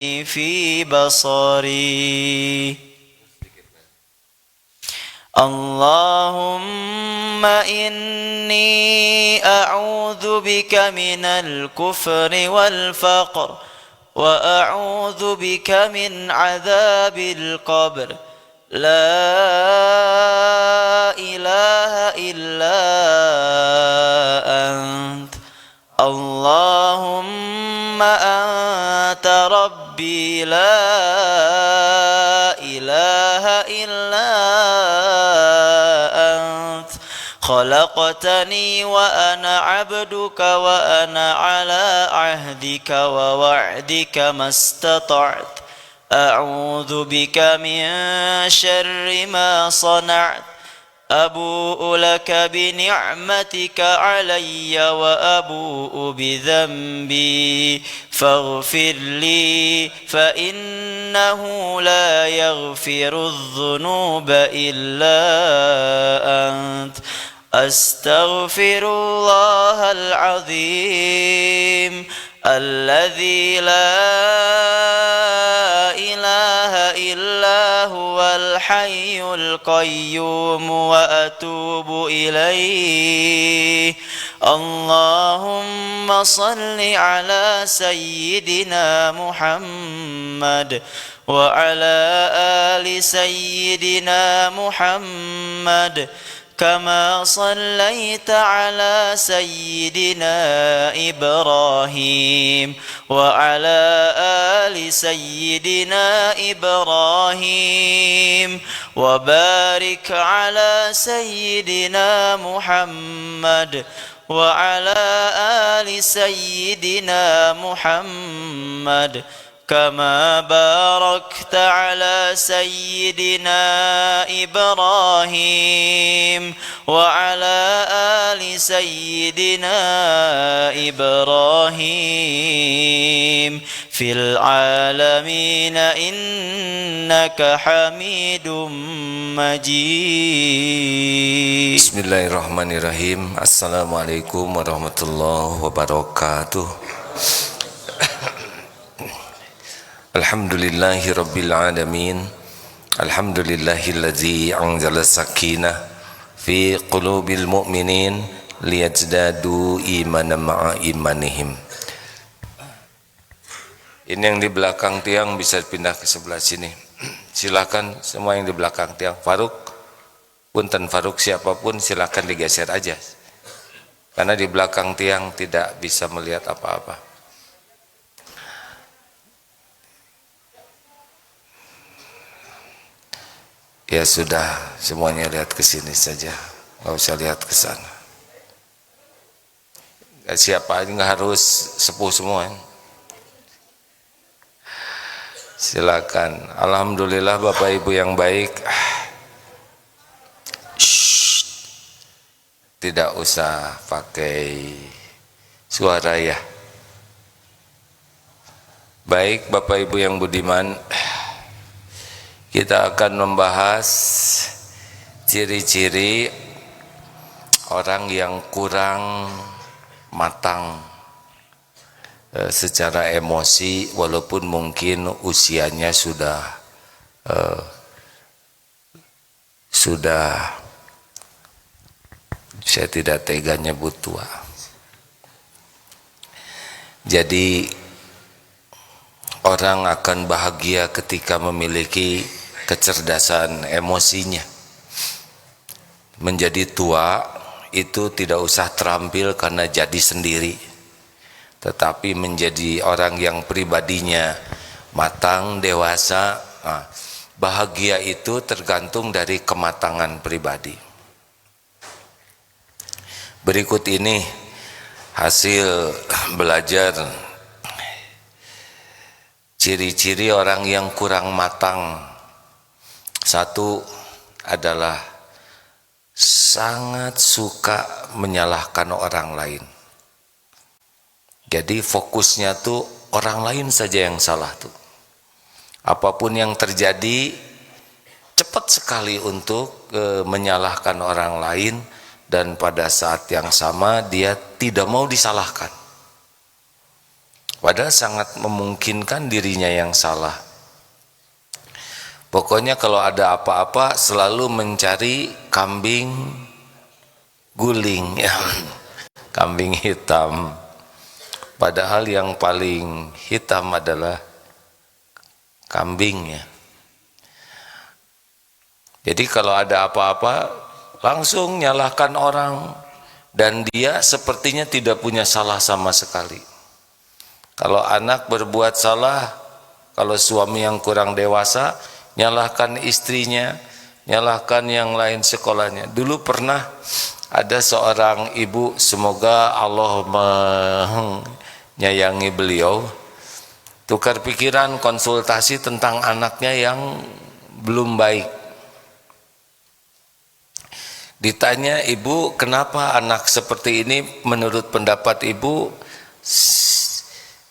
في بصري اللهم إني أعوذ بك من الكفر والفقر وأعوذ بك من عذاب القبر لا إله إلا أنت اللهم أنت ربي لا إله إلا أنت خلقتني وأنا عبدك وأنا على عهدك ووعدك ما استطعت أعوذ بك من شر ما صنعت أبوء لك بنعمتك علي وأبوء بذنبي فاغفر لي فإنه لا يغفر الذنوب إلا أنت أستغفر الله العظيم الذي لا إله إلا هو الحي القيوم وأتوب إليه اللهم صل على سيدنا محمد وعلى آل سيدنا محمد كما صليت على سيدنا إبراهيم وعلى آل سيدنا إبراهيم وبارك على سيدنا محمد وعلى آل سيدنا محمد كما باركت على سيدنا إبراهيم وعلى آل سيدنا إبراهيم في العالمين إنك حميد مجيد. Bismillahirrahmanirrahim. Assalamualaikum warahmatullahi wabarakatuh. Alhamdulillahi rabbil alamin. Alhamdulillahilladzi anzala sakinah fi qulubil mu'minin liyazdadu imanan ma'a imanihim. Ini yang di belakang tiang bisa pindah ke sebelah sini. Silakan semua yang di belakang tiang. Faruk, punten Faruk, siapapun silakan digeser aja. Karena di belakang tiang tidak bisa melihat apa-apa. Ya sudah, semuanya lihat ke sini saja, nggak usah lihat ke sana. Siapa aja, nggak harus sepuh semua. Silakan. Alhamdulillah Bapak Ibu yang baik. Tidak usah pakai suara ya. Baik Bapak Ibu yang budiman. Kita akan membahas ciri-ciri orang yang kurang matang secara emosi, walaupun mungkin usianya sudah saya tidak tega nyebut tua. Jadi orang akan bahagia ketika memiliki kecerdasan emosinya. Menjadi tua itu tidak usah terampil karena jadi sendiri, tetapi menjadi orang yang pribadinya matang, dewasa. Bahagia itu tergantung dari kematangan pribadi. Berikut ini hasil belajar ciri-ciri orang yang kurang matang. Satu adalah sangat suka menyalahkan orang lain. Jadi fokusnya tuh orang lain saja yang salah tuh. Apapun yang terjadi cepat sekali untuk menyalahkan orang lain, dan pada saat yang sama dia tidak mau disalahkan. Padahal sangat memungkinkan dirinya yang salah. Pokoknya kalau ada apa-apa selalu mencari kambing guling, ya. Kambing hitam. Padahal yang paling hitam adalah kambingnya. Jadi kalau ada apa-apa langsung nyalahkan orang, dan dia sepertinya tidak punya salah sama sekali. Kalau anak berbuat salah, kalau suami yang kurang dewasa, nyalahkan istrinya, nyalahkan yang lain sekolahnya. Dulu pernah ada seorang ibu, semoga Allah menyayangi beliau, tukar pikiran konsultasi tentang anaknya yang belum baik. Ditanya, ibu, kenapa anak seperti ini? Menurut pendapat ibu,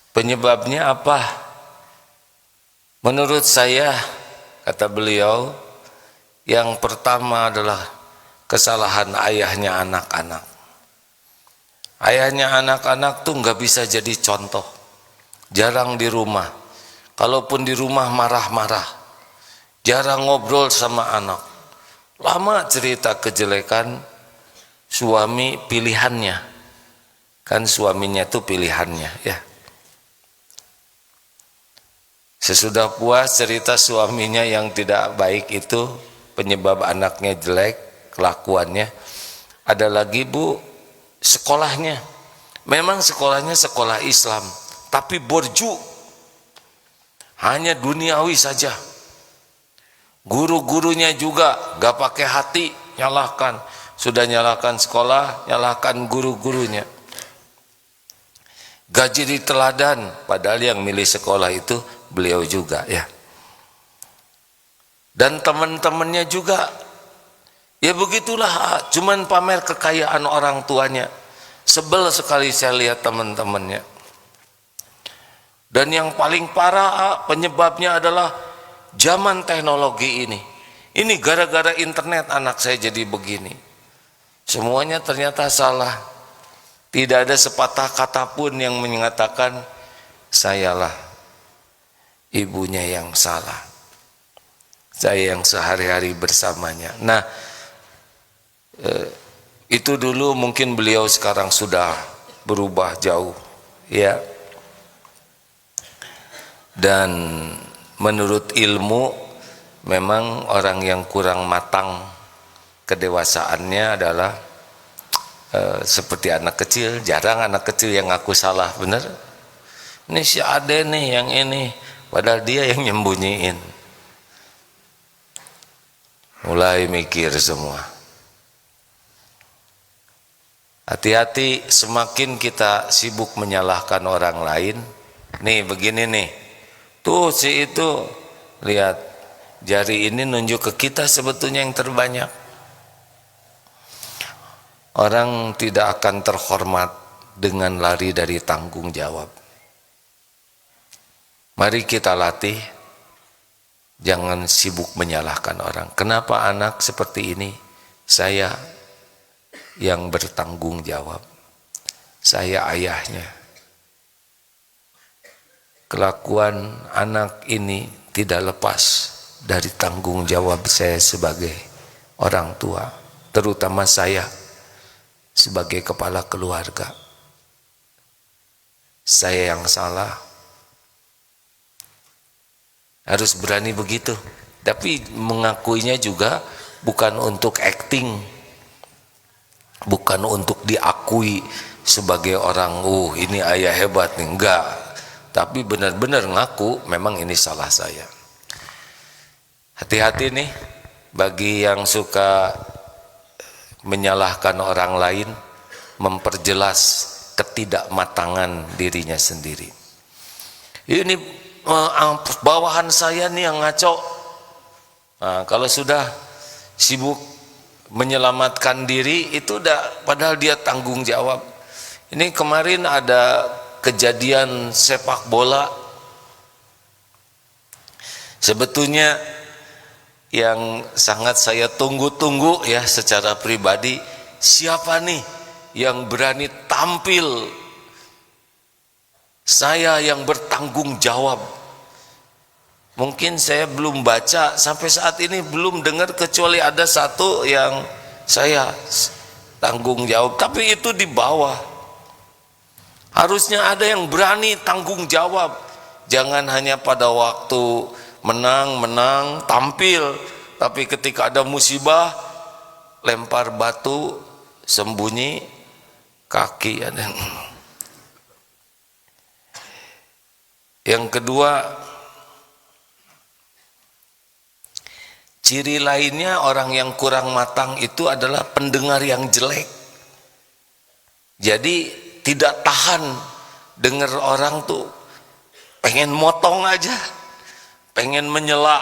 penyebabnya apa? Menurut saya, kata beliau, yang pertama adalah kesalahan ayahnya anak-anak. Ayahnya anak-anak tuh nggak bisa jadi contoh, jarang di rumah. Kalaupun di rumah marah-marah, jarang ngobrol sama anak. Lama cerita kejelekan suami pilihannya, kan suaminya tuh pilihannya, ya. Sesudah puas cerita suaminya yang tidak baik itu penyebab anaknya jelek kelakuannya. Ada lagi, bu, sekolahnya. Memang sekolahnya sekolah Islam, tapi borju, hanya duniawi saja. Guru-gurunya juga gak pakai hati, nyalahkan. Sudah nyalahkan sekolah, nyalahkan guru-gurunya. Gaji diteladan, padahal yang milih sekolah itu beliau juga, ya. Dan teman-temannya juga, ya begitulah, cuman pamer kekayaan orang tuanya. Sebel sekali saya lihat teman-temannya. Dan yang paling parah penyebabnya adalah zaman teknologi ini. Ini gara-gara internet anak saya jadi begini. Semuanya ternyata salah. Tidak ada sepatah kata pun yang mengatakan sayalah ibunya yang salah, saya yang sehari-hari bersamanya. Nah, itu dulu, mungkin beliau sekarang sudah berubah jauh, ya. Dan menurut ilmu, memang orang yang kurang matang kedewasaannya adalah seperti anak kecil. Jarang anak kecil yang ngaku salah, bener. Ini si Ade nih yang ini, padahal dia yang nyembunyiin. Mulai mikir semua. Hati-hati, semakin kita sibuk menyalahkan orang lain. Nih begini nih, tuh si itu, lihat jari ini nunjuk ke kita sebetulnya yang terbanyak. Orang tidak akan terhormat dengan lari dari tanggung jawab. Mari kita latih, jangan sibuk menyalahkan orang. Kenapa anak seperti ini? Saya yang bertanggung jawab. Saya ayahnya. Kelakuan anak ini tidak lepas dari tanggung jawab saya sebagai orang tua, terutama saya sebagai kepala keluarga. Saya yang salah, harus berani begitu. Tapi mengakuinya juga bukan untuk acting, bukan untuk diakui sebagai orang, ini ayah hebat nih, enggak. Tapi benar-benar ngaku, memang ini salah saya. Hati-hati nih bagi yang suka menyalahkan orang lain, memperjelas ketidakmatangan dirinya sendiri. Ini bawahan saya nih yang ngaco. Nah, kalau sudah sibuk menyelamatkan diri, itu udah, padahal dia tanggung jawab. Ini kemarin ada kejadian sepak bola. Sebetulnya yang sangat saya tunggu-tunggu ya secara pribadi, siapa nih yang berani tampil Saya yang bertanggung jawab. Mungkin saya belum baca sampai saat ini, belum dengar kecuali ada satu yang saya tanggung jawab, tapi itu di bawah. Harusnya ada yang berani tanggung jawab. Jangan hanya pada waktu menang tampil, tapi ketika ada musibah lempar batu, sembunyi kaki. Ada yang kedua, ciri lainnya orang yang kurang matang itu adalah pendengar yang jelek. Jadi tidak tahan dengar orang tuh, pengen motong aja, pengen menyela,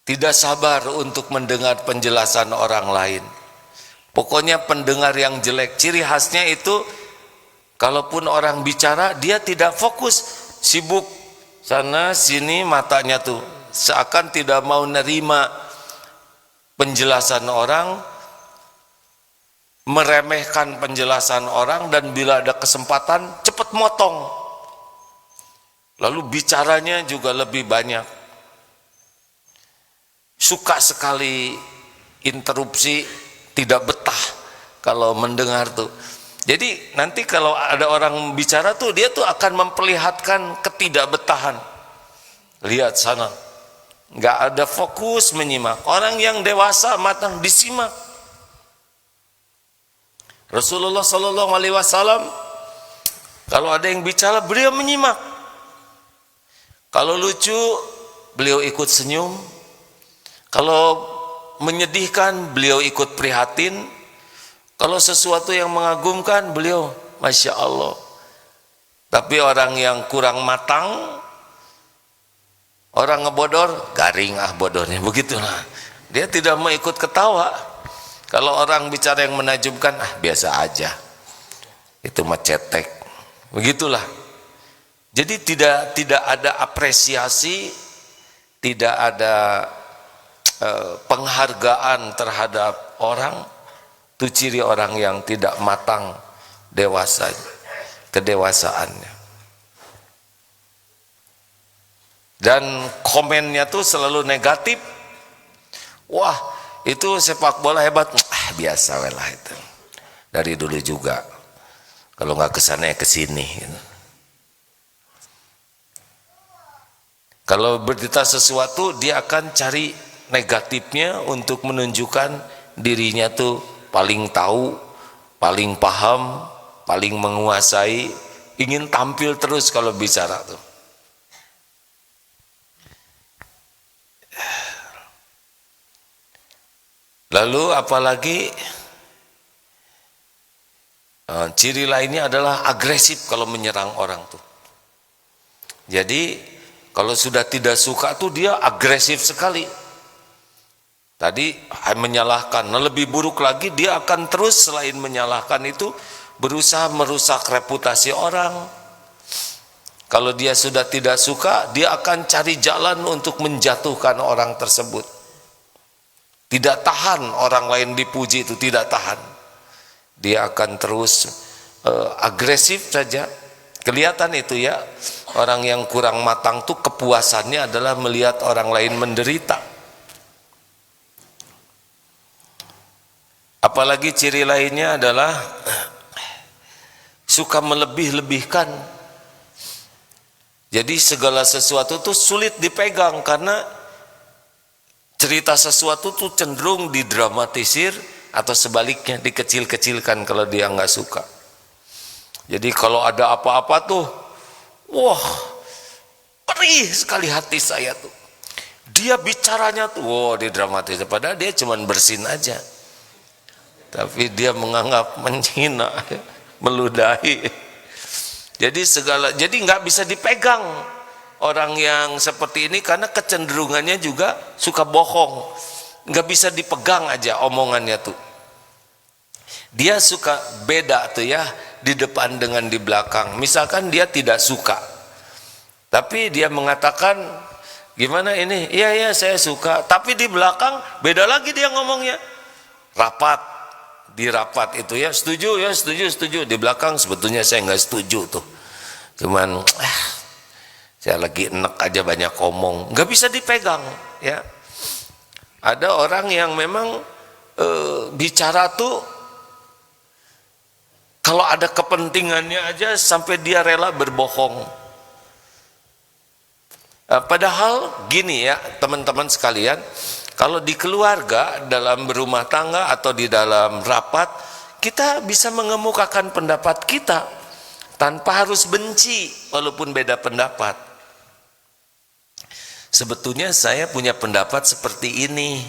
tidak sabar untuk mendengar penjelasan orang lain. Pokoknya pendengar yang jelek, ciri khasnya itu kalaupun orang bicara dia tidak fokus, sibuk sana sini matanya tuh, seakan tidak mau nerima penjelasan orang, meremehkan penjelasan orang, dan bila ada kesempatan cepat motong. Lalu bicaranya juga lebih banyak. Suka sekali interupsi, tidak betah kalau mendengar tuh. Jadi nanti kalau ada orang bicara tuh, dia tuh akan memperlihatkan ketidakbetahan. Lihat sana, nggak ada fokus menyimak. Orang yang dewasa matang disimak. Rasulullah Shallallahu Alaihi Wasallam kalau ada yang bicara beliau menyimak. Kalau lucu beliau ikut senyum. Kalau menyedihkan beliau ikut prihatin. Kalau sesuatu yang mengagumkan beliau Masya Allah. Tapi orang yang kurang matang, orang ngebodor, garing bodornya, begitulah. Dia tidak mau ikut ketawa. Kalau orang bicara yang menajubkan, biasa aja, itu mah cetek, begitulah. Jadi tidak ada apresiasi, tidak ada penghargaan terhadap orang. Itu ciri orang yang tidak matang dewasa, kedewasaannya. Dan komennya tuh selalu negatif. Wah, itu sepak bola hebat, biasa lah itu. Dari dulu juga. Kalau nggak kesana ya kesini. Gitu. Kalau berita sesuatu, dia akan cari negatifnya untuk menunjukkan dirinya tuh paling tahu, paling paham, paling menguasai, ingin tampil terus kalau bicara tuh. Lalu apalagi ciri lainnya adalah agresif kalau menyerang orang tuh. Jadi kalau sudah tidak suka tuh dia agresif sekali. Tadi menyalahkan, nah lebih buruk lagi dia akan terus selain menyalahkan itu berusaha merusak reputasi orang. Kalau dia sudah tidak suka, dia akan cari jalan untuk menjatuhkan orang tersebut. Tidak tahan orang lain dipuji, itu tidak tahan. Dia akan terus agresif saja. Kelihatan itu ya, orang yang kurang matang tuh kepuasannya adalah melihat orang lain menderita. Apalagi ciri lainnya adalah suka melebih-lebihkan. Jadi segala sesuatu tuh sulit dipegang karena cerita sesuatu tuh cenderung didramatisir atau sebaliknya dikecil-kecilkan kalau dia nggak suka. Jadi kalau ada apa-apa tuh, wah, perih sekali hati saya tuh. Dia bicaranya tuh, wah, didramatisir. Padahal dia cuman bersin aja. Tapi dia menganggap menghina, meludahi. Jadi nggak bisa dipegang orang yang seperti ini karena kecenderungannya juga suka bohong. Nggak bisa dipegang aja omongannya tuh. Dia suka beda tuh ya, di depan dengan di belakang. Misalkan dia tidak suka, tapi dia mengatakan gimana ini, iya saya suka, tapi di belakang beda lagi dia ngomongnya. Rapat di rapat itu ya, setuju ya, setuju. Di belakang sebetulnya saya nggak setuju tuh. Cuman saya lagi enek aja banyak omong, nggak bisa dipegang ya. Ada orang yang memang bicara tuh kalau ada kepentingannya aja sampai dia rela berbohong. Padahal gini ya teman-teman sekalian, kalau di keluarga, dalam berumah tangga atau di dalam rapat, kita bisa mengemukakan pendapat kita tanpa harus benci walaupun beda pendapat. Sebetulnya saya punya pendapat seperti ini.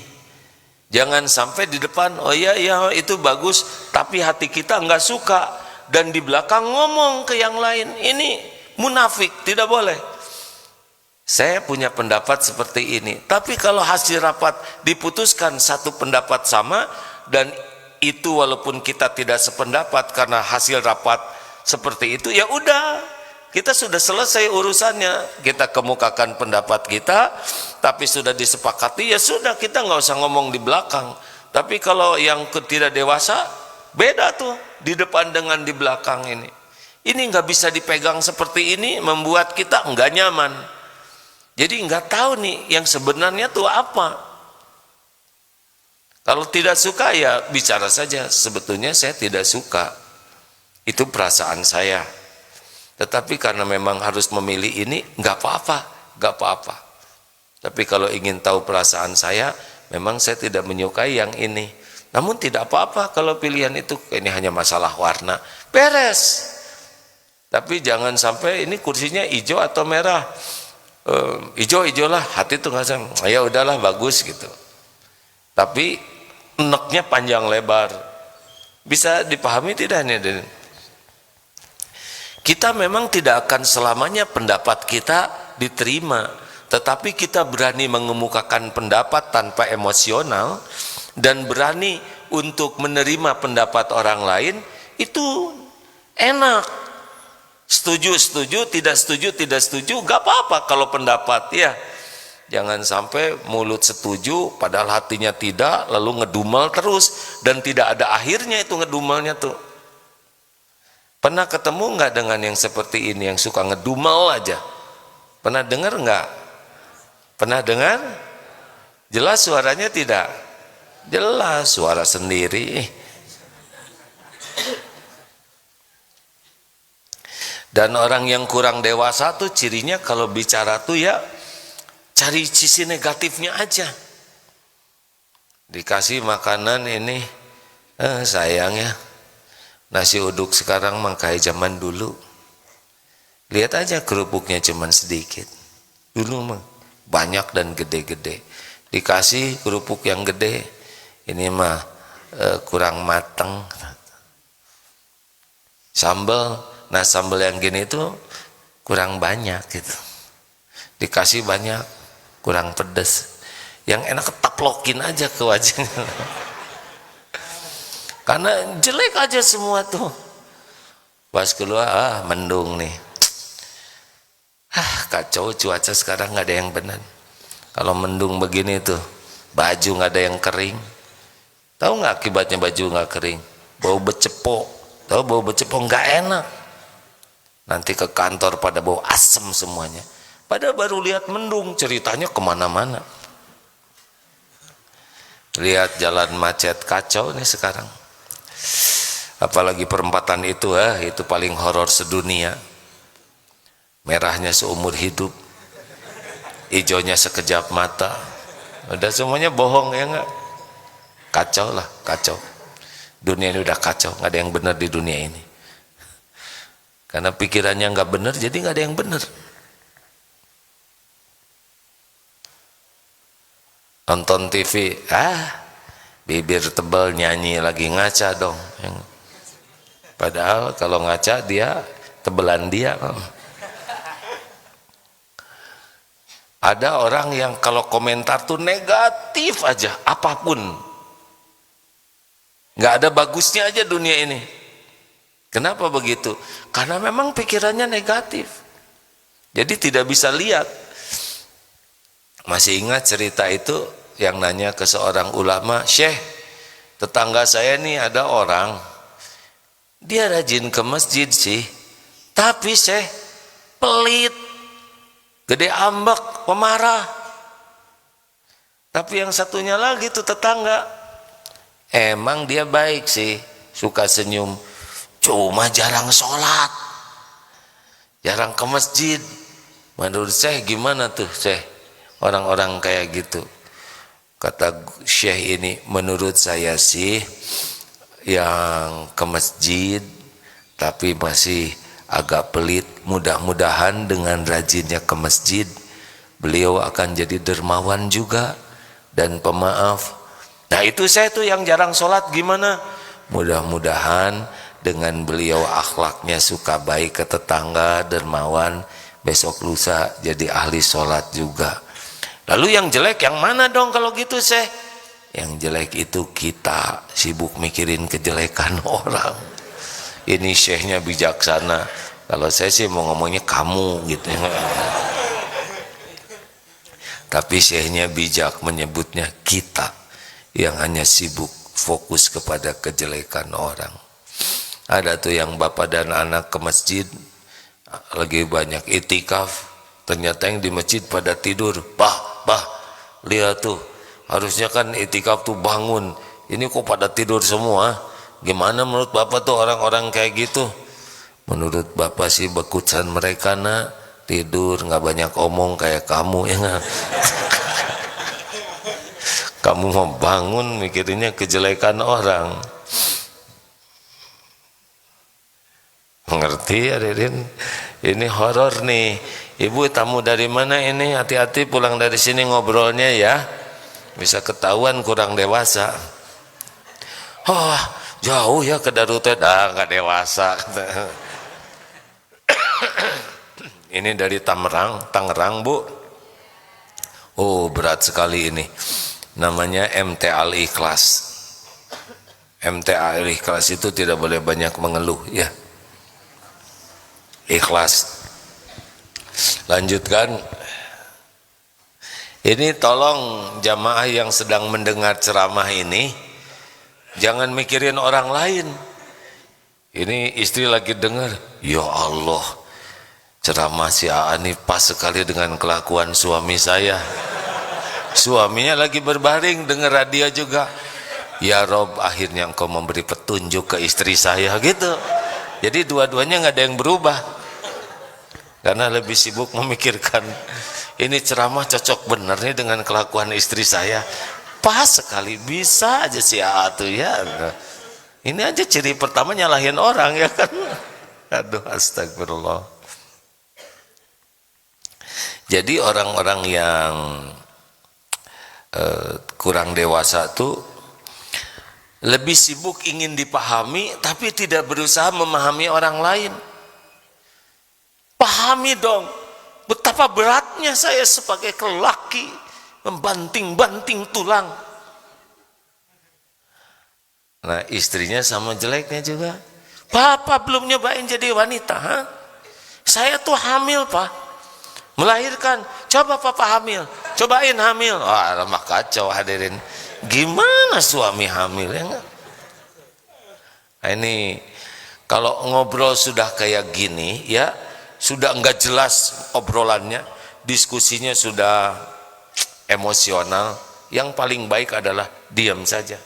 Jangan sampai di depan, oh ya itu bagus, tapi hati kita nggak suka, dan di belakang ngomong ke yang lain. Ini munafik, tidak boleh. Saya punya pendapat seperti ini, tapi kalau hasil rapat diputuskan satu pendapat sama, dan itu walaupun kita tidak sependapat karena hasil rapat seperti itu, ya udah, kita sudah selesai urusannya. Kita kemukakan pendapat kita, tapi sudah disepakati, ya sudah, kita nggak usah ngomong di belakang. Tapi kalau yang tidak dewasa, beda tuh, di depan dengan di belakang ini. Ini nggak bisa dipegang seperti ini, membuat kita nggak nyaman. Jadi nggak tahu nih yang sebenarnya tuh apa. Kalau tidak suka ya bicara saja, sebetulnya saya tidak suka, itu perasaan saya. Tetapi karena memang harus memilih ini, nggak apa-apa. Tapi kalau ingin tahu perasaan saya, memang saya tidak menyukai yang ini. Namun tidak apa-apa kalau pilihan itu, ini hanya masalah warna, beres. Tapi jangan sampai ini kursinya hijau atau merah. Hijau lah, hati tuh nggak sama, ya udahlah bagus gitu. Tapi eneknya panjang lebar, bisa dipahami tidak nih? Kita memang tidak akan selamanya pendapat kita diterima, tetapi kita berani mengemukakan pendapat tanpa emosional dan berani untuk menerima pendapat orang lain, itu enak. Setuju, tidak setuju, gak apa-apa kalau pendapat ya. Jangan sampai mulut setuju padahal hatinya tidak, lalu ngedumel terus, dan tidak ada akhirnya itu ngedumelnya tuh. Pernah ketemu nggak dengan yang seperti ini, yang suka ngedumel aja? Pernah dengar nggak? Pernah dengar? Jelas suaranya tidak? Jelas, suara sendiri. Dan orang yang kurang dewasa tuh cirinya kalau bicara tuh ya cari sisi negatifnya aja. Dikasih makanan ini, sayangnya nasi uduk sekarang mah kayak zaman dulu. Lihat aja kerupuknya cuman sedikit. Dulu mah banyak dan gede-gede. Dikasih kerupuk yang gede, ini mah kurang mateng. Sambal, nah sambal yang gini itu kurang banyak gitu. Dikasih banyak, kurang pedas. Yang enak ketaplokin aja ke wajahnya. Karena jelek aja semua tuh. Pas keluar, mendung nih. Kacau cuaca sekarang, nggak ada yang benar. Kalau mendung begini tuh, baju nggak ada yang kering. Tahu nggak akibatnya baju nggak kering? Bau becepok. Tahu bau becepok nggak enak. Nanti ke kantor pada bau asem semuanya. Padahal baru lihat mendung, ceritanya kemana-mana. Lihat jalan macet, kacau nih sekarang. Apalagi perempatan itu, itu paling horor sedunia. Merahnya seumur hidup, hijaunya sekejap mata. Udah semuanya bohong ya enggak? Kacau lah, kacau. Dunia ini udah kacau, nggak ada yang benar di dunia ini. Karena pikirannya nggak benar, jadi nggak ada yang benar. Nonton TV, bibir tebal nyanyi lagi, ngaca dong. Padahal kalau ngaca dia tebelan dia. Ada orang yang kalau komentar tuh negatif aja, apapun. Nggak ada bagusnya aja dunia ini. Kenapa begitu? Karena memang pikirannya negatif. Jadi tidak bisa lihat. Masih ingat cerita itu yang nanya ke seorang ulama, Syekh, Tetangga saya nih ada orang, dia rajin ke masjid sih, tapi pelit, gede ambek, pemarah. Tapi yang satunya lagi tuh tetangga, emang dia baik sih, suka senyum, cuma jarang sholat, jarang ke masjid. Menurut saya gimana tuh orang-orang kayak gitu? Kata Syekh ini, menurut saya sih yang ke masjid tapi masih agak pelit, mudah-mudahan dengan rajinnya ke masjid beliau akan jadi dermawan juga dan pemaaf. Nah itu saya tuh yang jarang sholat gimana? Mudah-mudahan dengan beliau akhlaknya suka baik ke tetangga, dermawan, besok lusa jadi ahli sholat juga. Lalu yang jelek yang mana dong kalau gitu Yang jelek itu kita sibuk mikirin kejelekan orang. Ini syekhnya bijaksana, kalau saya sih mau ngomongnya kamu gitu. Tapi syekhnya bijak menyebutnya kita yang hanya sibuk fokus kepada kejelekan orang. Ada tuh yang bapak dan anak ke masjid lagi banyak itikaf, ternyata yang di masjid pada tidur. Bah, lihat tuh, harusnya kan itikaf tuh bangun, ini kok pada tidur semua? Gimana menurut bapak tuh orang-orang kayak gitu? Menurut bapak sih bekutan mereka nak tidur, nggak banyak omong kayak kamu ya nggak? Kamu mau bangun mikirinnya kejelekan orang. Mengerti ya Ririn? Ini horor nih. Ibu tamu dari mana ini? Hati-hati pulang dari sini ngobrolnya ya. Bisa ketahuan kurang dewasa. Oh, jauh ya ke Darutet. Nggak dewasa. Ini dari Tangerang Bu. Oh berat sekali ini. Namanya MT Al-Ikhlas. MT Al-Ikhlas itu tidak boleh banyak mengeluh ya. Ikhlas. Lanjutkan. Ini tolong jamaah yang sedang mendengar ceramah ini jangan mikirin orang lain. Ini istri lagi dengar, ya Allah, ceramah si A ini pas sekali dengan kelakuan suami saya. Suaminya lagi berbaring dengar radio juga. Ya Rob, akhirnya engkau memberi petunjuk ke istri saya gitu. Jadi dua-duanya nggak ada yang berubah. Karena lebih sibuk memikirkan ini ceramah cocok bener nih dengan kelakuan istri saya. Pas sekali, bisa aja si A tuh ya. Ini aja ciri pertama nyalahin orang ya kan. Aduh astagfirullah. Jadi orang-orang yang kurang dewasa tuh lebih sibuk ingin dipahami tapi tidak berusaha memahami orang lain. Pahami dong betapa beratnya saya sebagai lelaki membanting-banting tulang. Nah istrinya sama jeleknya juga. Bapak belum nyobain jadi wanita, ha? Saya tuh hamil Pak, melahirkan. Coba Papa hamil, cobain hamil. Wah mah kacau hadirin. Gimana suami hamil ya enggak? Nah, ini kalau ngobrol sudah kayak gini ya, sudah enggak jelas obrolannya, diskusinya sudah emosional, yang paling baik adalah diam saja.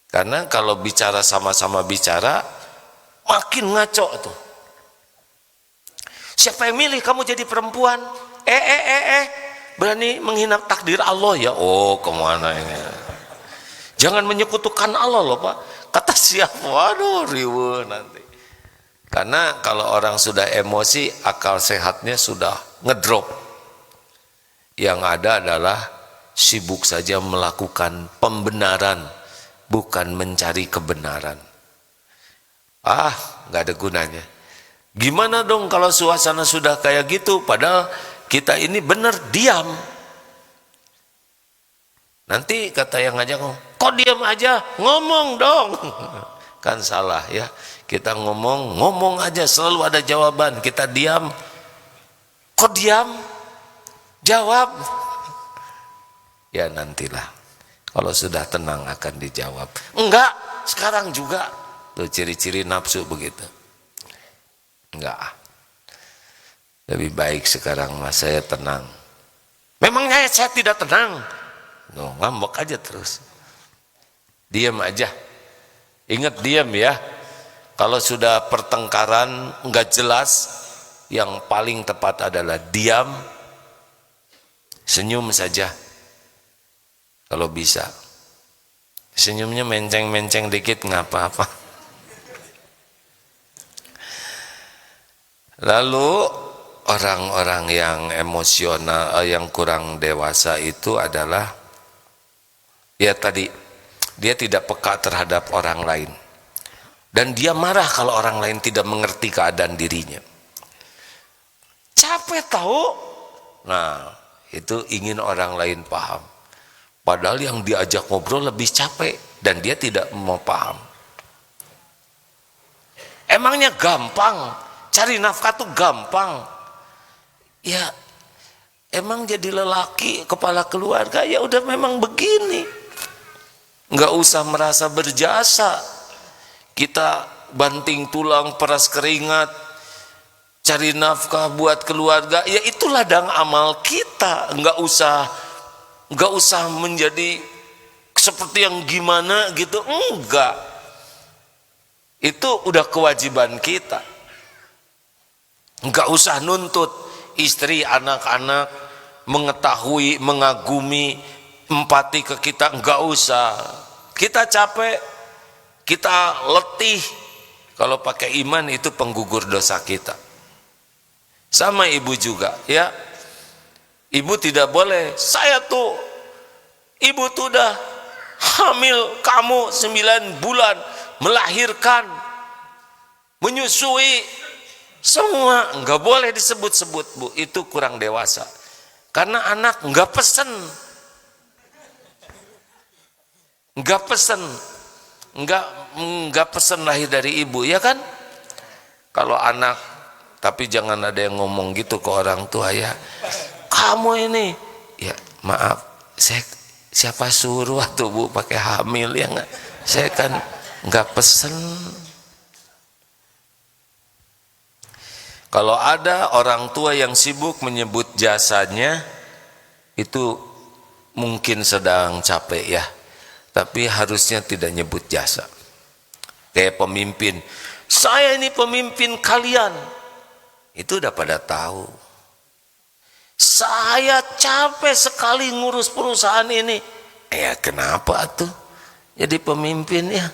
Karena kalau bicara sama-sama bicara makin ngaco tuh. Siapa yang milih kamu jadi perempuan? Berani menghina takdir Allah ya? Oh kemana ini? Jangan menyekutukan Allah loh Pak. Kata siapa? Waduh riweuh nanti. Karena kalau orang sudah emosi, akal sehatnya sudah ngedrop. Yang ada adalah sibuk saja melakukan pembenaran, bukan mencari kebenaran. Nggak ada gunanya. Gimana dong kalau suasana sudah kayak gitu, padahal kita ini benar diam. Nanti kata yang ngajak, kok diam aja, ngomong dong. Kan salah ya. Kita ngomong aja, selalu ada jawaban. Kita diam, kok diam? Jawab. Ya nantilah. Kalau sudah tenang akan dijawab. Enggak, sekarang juga. Tuh ciri-ciri nafsu begitu. Enggak. Lebih baik sekarang mas saya tenang. Memangnya saya tidak tenang? No, ngambek aja terus. Diam aja. Ingat diam ya. Kalau sudah pertengkaran enggak jelas, yang paling tepat adalah diam. Senyum saja. Kalau bisa. Senyumnya menceng-menceng dikit nggak apa-apa. Lalu orang-orang yang emosional, yang kurang dewasa itu adalah ya tadi, dia tidak peka terhadap orang lain. Dan dia marah kalau orang lain tidak mengerti keadaan dirinya. Capek tahu? Nah, itu ingin orang lain paham. Padahal yang diajak ngobrol lebih capek dan dia tidak mau paham. Emangnya gampang? Cari nafkah tuh gampang. Ya, emang jadi lelaki kepala keluarga ya udah memang begini. Nggak usah merasa berjasa. Kita banting tulang, peras keringat, cari nafkah buat keluarga. Ya itu ladang amal kita. Nggak usah menjadi seperti yang gimana gitu, enggak. Itu udah kewajiban kita. Enggak usah nuntut istri, anak-anak mengetahui, mengagumi, empati ke kita, enggak usah. Kita capek, kita letih. Kalau pakai iman itu penggugur dosa kita. Sama ibu juga, ya. Ibu tidak boleh, ibu tuh udah hamil kamu 9 bulan, melahirkan, menyusui, semua nggak boleh disebut-sebut bu, itu kurang dewasa. Karena anak nggak pesen, nggak pesen lahir dari ibu, ya kan? Kalau anak, tapi jangan ada yang ngomong gitu ke orang tua ya. Kamu ini, ya maaf, siapa suruh tuh bu pakai hamil ya nggak? Saya kan nggak pesen. Kalau ada orang tua yang sibuk menyebut jasanya, itu mungkin sedang capek ya, tapi harusnya tidak nyebut jasa. Kayak pemimpin, saya ini pemimpin kalian, itu udah pada tahu. Saya capek sekali ngurus perusahaan ini. Ya kenapa tuh jadi pemimpin ya?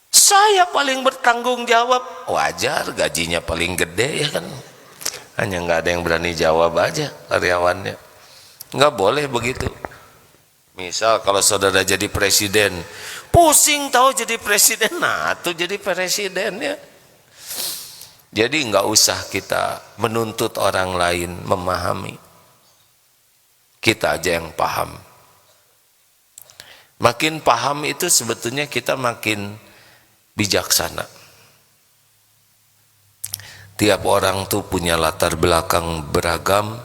Saya paling bertanggung jawab. Wajar, gajinya paling gede ya kan. Hanya nggak ada yang berani jawab aja karyawannya. Nggak boleh begitu. Misal kalau saudara jadi presiden, pusing tahu jadi presiden. Nah tuh jadi presiden ya. Jadi nggak usah kita menuntut orang lain memahami. Kita aja yang paham. Makin paham itu sebetulnya kita makin bijaksana. Tiap orang tuh punya latar belakang beragam,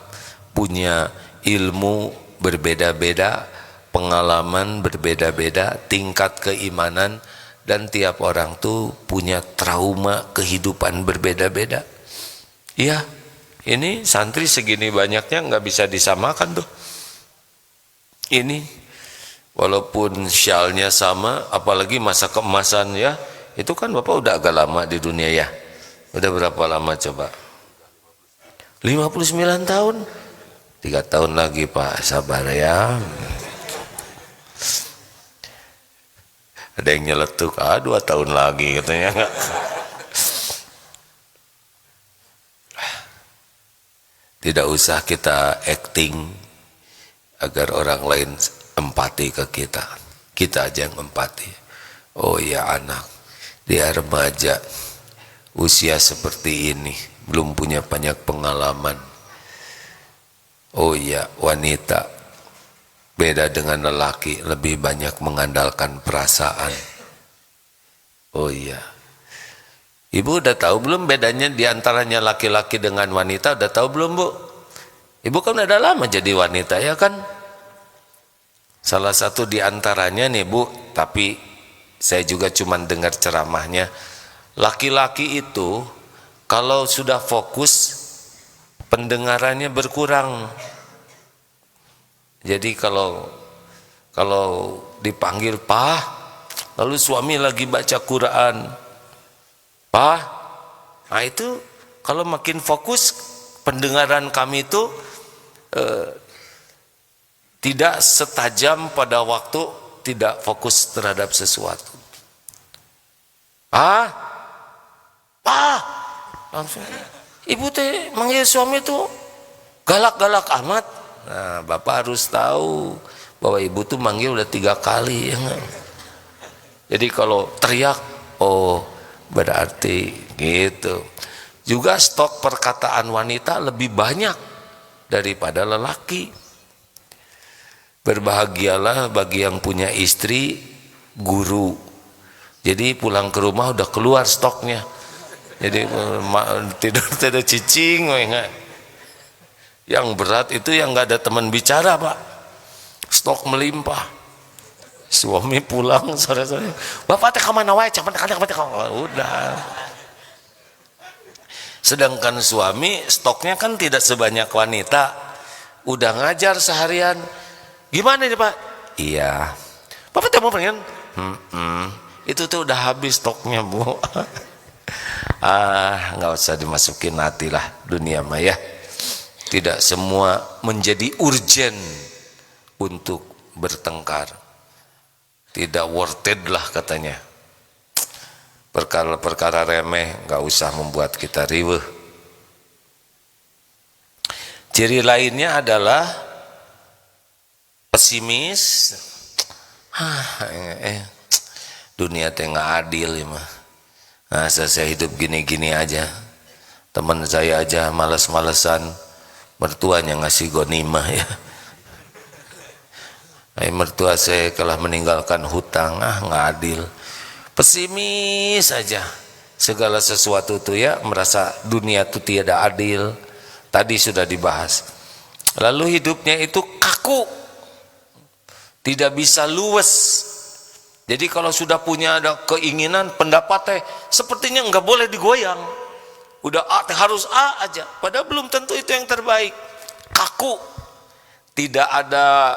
punya ilmu berbeda-beda, pengalaman berbeda-beda, tingkat keimanan, dan tiap orang tuh punya trauma kehidupan berbeda-beda. Iya, ini santri segini banyaknya nggak bisa disamakan tuh. Ini walaupun syalnya sama, apalagi masa keemasan ya, itu kan Bapak udah agak lama di dunia ya. Udah berapa lama coba? 59 tahun. 3 tahun lagi Pak, sabar ya. Ada yang nyeletuk, 2 tahun lagi katanya. Tidak usah kita acting agar orang lain empati ke kita. Kita aja yang empati. Oh ya anak, dia remaja, usia seperti ini, belum punya banyak pengalaman. Oh ya wanita, beda dengan lelaki, lebih banyak mengandalkan perasaan. Oh iya. Ibu udah tahu belum bedanya diantaranya laki-laki dengan wanita? Udah tahu belum bu? Ibu kan udah lama jadi wanita ya kan? Salah satu di antaranya nih Bu, tapi saya juga cuma dengar ceramahnya, laki-laki itu kalau sudah fokus pendengarannya berkurang. Jadi kalau dipanggil Pak, lalu suami lagi baca Quran, Pak, nah itu kalau makin fokus pendengaran kami itu tidak setajam pada waktu tidak fokus terhadap sesuatu. Pak, langsung ibu teh manggil suami tuh galak-galak amat. Nah, bapak harus tahu bahwa ibu tuh manggil udah 3 kali ya gak? Jadi kalau teriak, oh berarti gitu. Juga stok perkataan wanita lebih banyak daripada lelaki. Berbahagialah bagi yang punya istri guru. Jadi pulang ke rumah udah keluar stoknya. Jadi tidak cicing, yang berat itu yang nggak ada teman bicara Pak. Stok melimpah. Suami pulang sore-sore, bapak teh kemana wae? Udah. Sedangkan suami stoknya kan tidak sebanyak wanita. Udah ngajar seharian. Gimana nih Pak? Iya. Bapak teh mau pengen? Itu tuh udah habis stoknya Bu. Nggak usah dimasukin hati lah dunia maya. Tidak semua menjadi urgent untuk bertengkar. Tidak worth it lah katanya. Perkara-perkara remeh nggak usah membuat kita riweuh. Ciri lainnya adalah pesimis. Dunia teh nggak adil ya mah. Saya hidup gini-gini aja. Teman saya aja malas-malesan, mertuanya ngasih gonimah ya. Mertua saya telah meninggalkan hutang, nggak adil. Pesimis saja. Segala sesuatu tuh ya, merasa dunia tuh tiada adil. Tadi sudah dibahas. Lalu hidupnya itu kaku, tidak bisa luwes. Jadi kalau sudah punya ada keinginan pendapat sepertinya nggak boleh digoyang. Udah harus A aja. Padahal belum tentu itu yang terbaik. Kaku, tidak ada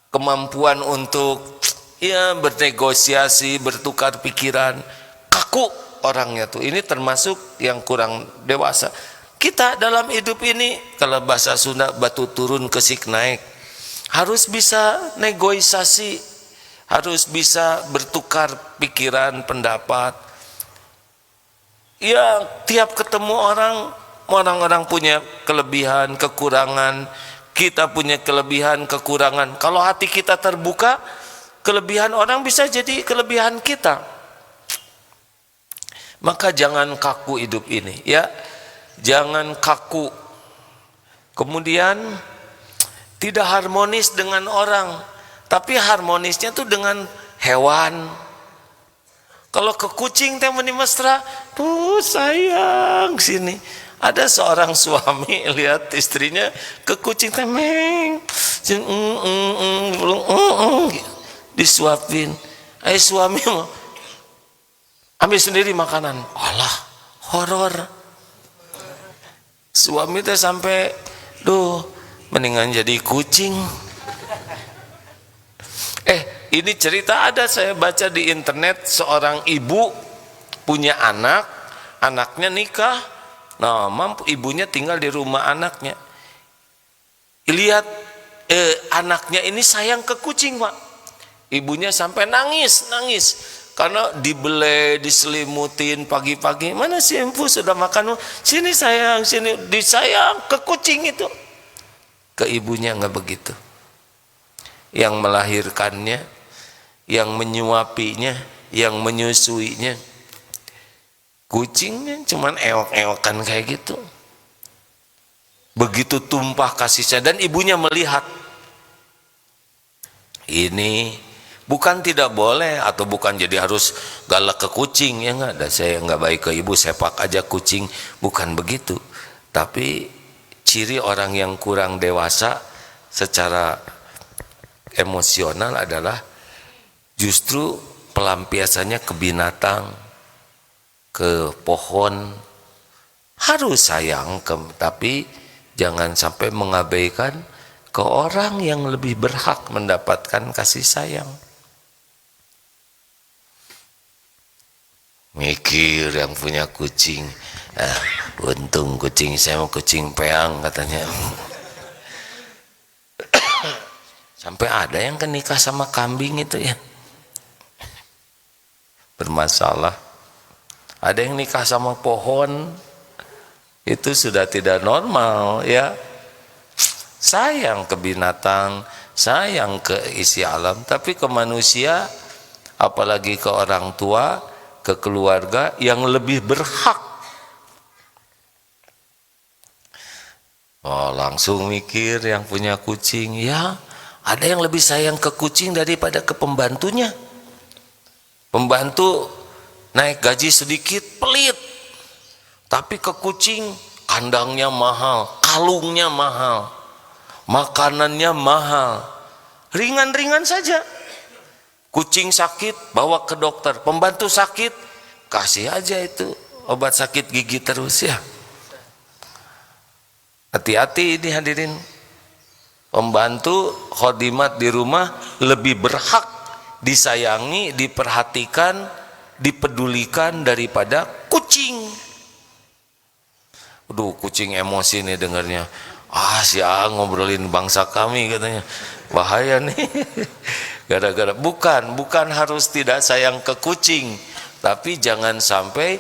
kemampuan untuk ya bernegosiasi, bertukar pikiran. Kaku orangnya tuh. Ini termasuk yang kurang dewasa. Kita dalam hidup ini kalau bahasa Sunda batu turun kesik naik. Harus bisa negosiasi, harus bisa bertukar pikiran, pendapat. Ya tiap ketemu orang-orang punya kelebihan, kekurangan. Kita punya kelebihan, kekurangan. Kalau hati kita terbuka, kelebihan orang bisa jadi kelebihan kita. Maka jangan kaku hidup ini, ya. Jangan kaku. Kemudian tidak harmonis dengan orang, tapi harmonisnya tuh dengan hewan. Kalau ke kucing teh meni mesra, tuh sayang sini. Ada seorang suami lihat istrinya ke kucing teh disuapin. Suami mau ambil sendiri makanan. Alah, horor. Suami teh sampai mendingan jadi kucing. Ini cerita ada saya baca di internet, seorang ibu punya anak, anaknya nikah. Nah, ibunya tinggal di rumah anaknya. Lihat anaknya ini sayang ke kucing, Pak. Ibunya sampai nangis karena dibelai, diselimutin pagi-pagi. Mana si empu sudah makan? Sini sayang, sini disayang ke kucing itu. Ke ibunya nggak begitu. Yang melahirkannya, yang menyuapinya, yang menyusuinya. Kucingnya cuman ewok-ewokan kayak gitu. Begitu tumpah kasihnya dan ibunya melihat. Ini bukan tidak boleh atau bukan jadi harus galak ke kucing ya enggak. Dan saya enggak baik ke ibu, sepak aja kucing, bukan begitu. Tapi ciri orang yang kurang dewasa secara emosional adalah justru pelampiasannya ke binatang, ke pohon. Harus sayang, tapi jangan sampai mengabaikan ke orang yang lebih berhak mendapatkan kasih sayang. Mikir yang punya kucing, untung kucing saya mau kucing peang katanya. Sampai ada yang nikah sama kambing itu ya, bermasalah. Ada yang nikah sama pohon, itu sudah tidak normal ya. Sayang ke binatang, sayang ke isi alam, tapi ke manusia, apalagi ke orang tua, ke keluarga yang lebih berhak. Oh, langsung mikir yang punya kucing, ya ada yang lebih sayang ke kucing daripada ke pembantunya. Pembantu naik gaji sedikit, pelit, tapi ke kucing kandangnya mahal, kalungnya mahal, makanannya mahal. Ringan-ringan saja. Kucing sakit, bawa ke dokter. Pembantu sakit, kasih aja itu obat sakit gigi terus ya. Hati-hati ini hadirin. Pembantu khodimat di rumah lebih berhak disayangi, diperhatikan, dipedulikan daripada kucing. Aduh, kucing emosi nih dengarnya. Si A ngobrolin bangsa kami katanya. Bahaya nih. Gara-gara bukan harus tidak sayang ke kucing, tapi jangan sampai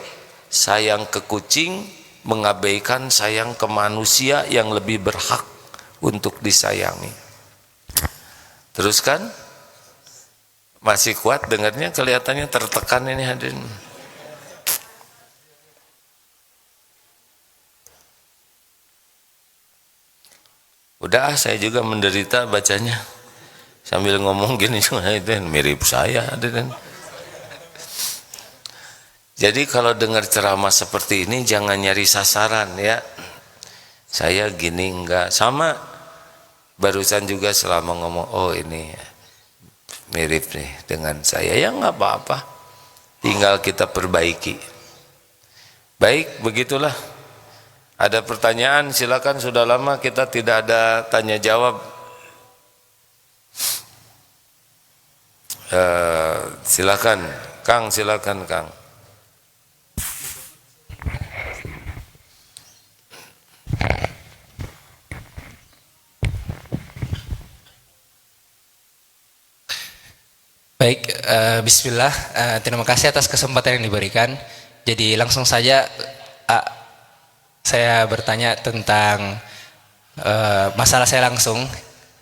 sayang ke kucing mengabaikan sayang ke manusia yang lebih berhak untuk disayangi. Teruskan. Masih kuat dengarnya, kelihatannya tertekan ini hadirin. Udah, saya juga menderita bacanya. Sambil ngomong gini juga itu mirip saya hadirin. Jadi kalau dengar ceramah seperti ini jangan nyari sasaran ya. Saya gini enggak, sama barusan juga selama ngomong, oh ini mirip nih dengan saya, ya enggak apa-apa. Tinggal kita perbaiki. Baik, begitulah. Ada pertanyaan silakan, sudah lama kita tidak ada tanya jawab. Silakan Kang, silakan Kang. Baik, bismillah. Terima kasih atas kesempatan yang diberikan. Jadi langsung saja saya bertanya tentang masalah saya langsung.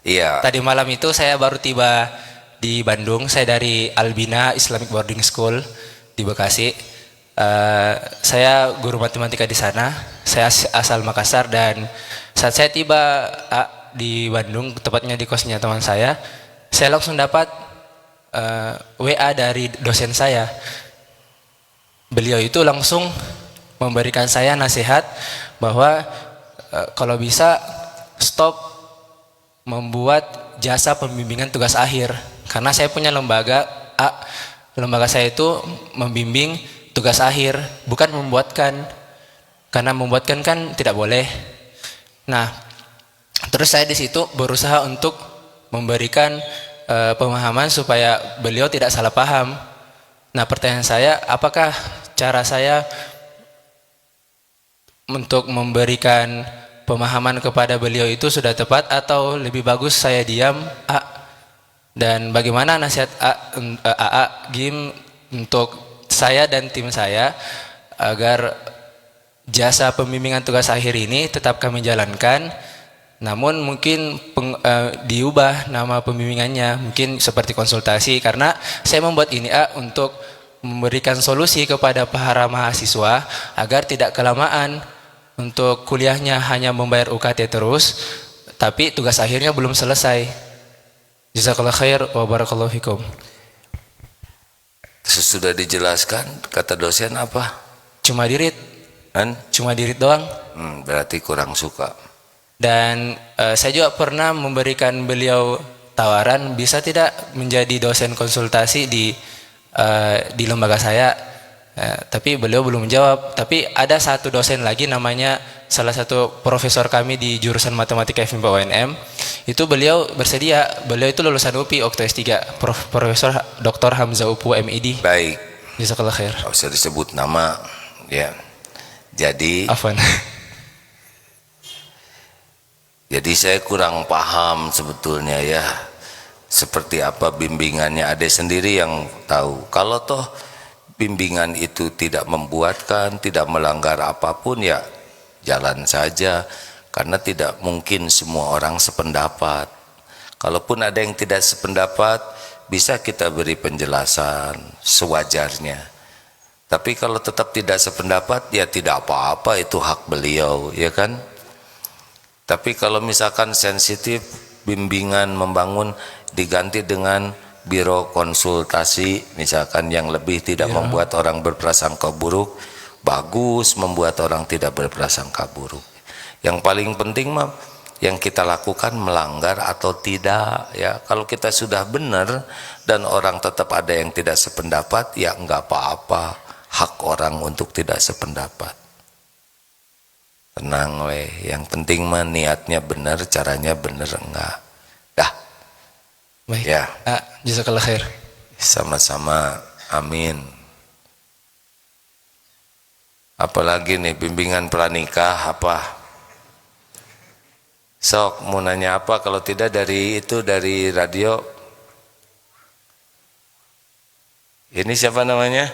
Iya. Tadi malam itu saya baru tiba di Bandung. Saya dari Albina Islamic Boarding School di Bekasi. Saya guru matematika di sana. Saya asal Makassar, dan saat saya tiba di Bandung, tepatnya di kosnya teman saya langsung dapat WA dari dosen saya. Beliau itu langsung memberikan saya nasihat bahwa kalau bisa stop membuat jasa pembimbingan tugas akhir, karena saya punya lembaga saya itu membimbing tugas akhir, bukan membuatkan, karena membuatkan kan tidak boleh. Nah, terus saya di situ berusaha untuk memberikan pemahaman supaya beliau tidak salah paham. Nah, pertanyaan saya, apakah cara saya untuk memberikan pemahaman kepada beliau itu sudah tepat, atau lebih bagus saya diam? Dan bagaimana nasihat Gim untuk saya dan tim saya agar jasa pembimbingan tugas akhir ini tetap kami jalankan, namun mungkin diubah nama pembimbingannya, mungkin seperti konsultasi, karena saya membuat ini untuk memberikan solusi kepada para mahasiswa agar tidak kelamaan untuk kuliahnya hanya membayar UKT terus, tapi tugas akhirnya belum selesai. Jazakallah khair wa barakallahu fikum. Sudah dijelaskan kata dosen apa? Cuma dirit. Cuma dirit doang. Berarti kurang suka. Dan saya juga pernah memberikan beliau tawaran bisa tidak menjadi dosen konsultasi di lembaga saya. Tapi beliau belum menjawab. Tapi ada satu dosen lagi namanya salah satu profesor kami di jurusan Matematika FMIPA UNM. Itu beliau bersedia. Beliau itu lulusan UPI waktu S3, Profesor Dr. Hamzah Upu MID. Baik. Jazakallah khair. Nggak usah disebut nama ya. Jadi Afwan. Jadi saya kurang paham sebetulnya ya, seperti apa bimbingannya. Ada sendiri yang tahu. Kalau toh bimbingan itu tidak membuatkan, tidak melanggar apapun, ya jalan saja. Karena tidak mungkin semua orang sependapat. Kalaupun ada yang tidak sependapat, bisa kita beri penjelasan sewajarnya. Tapi kalau tetap tidak sependapat, ya tidak apa-apa, itu hak beliau, ya kan? Tapi kalau misalkan sensitif, bimbingan membangun diganti dengan biro konsultasi, misalkan yang lebih tidak membuat orang berprasangka buruk, bagus membuat orang tidak berprasangka buruk. Yang paling penting mah yang kita lakukan melanggar atau tidak ya. Kalau kita sudah benar dan orang tetap ada yang tidak sependapat, ya enggak apa-apa, hak orang untuk tidak sependapat. Tenang weh, yang penting mah niatnya benar, caranya benar enggak. Dah. Baik. Ya. Jazakallah khair. Sama-sama, amin. Apalagi nih bimbingan pranikah apa? Sok mau nanya apa? Kalau tidak dari itu, dari radio. Ini siapa namanya?